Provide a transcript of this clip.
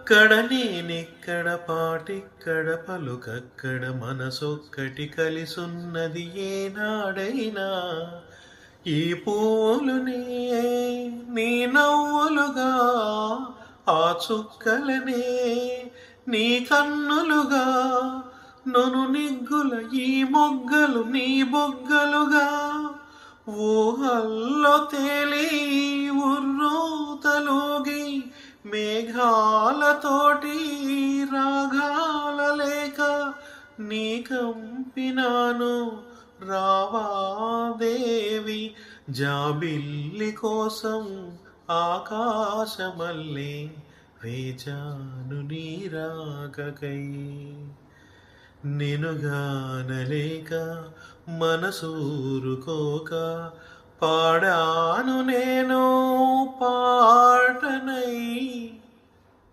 కడ నేనెక్కడ పాటిక్కడ పలుకక్కడ మనసొక్కటి కలిసున్నది ఏనాడైనా ఈ పూలునే నీ నవ్వులుగా ఆ చుక్కలనే నీ కన్నులుగా నను నిగ్గుల ఈ మొగ్గలు నీ బొగ్గలుగా ఊహల్లో తేలి ఉర్రూతలూగి మేఘాలతోటి రాగాల లేక నీ కంపినాను రావాదేవి జాబిల్లి కోసం ఆకాశమల్లే వేచాను నీ రాకకై నినుగానలేక మనసూరుకోక పాడాను నేను పాటనై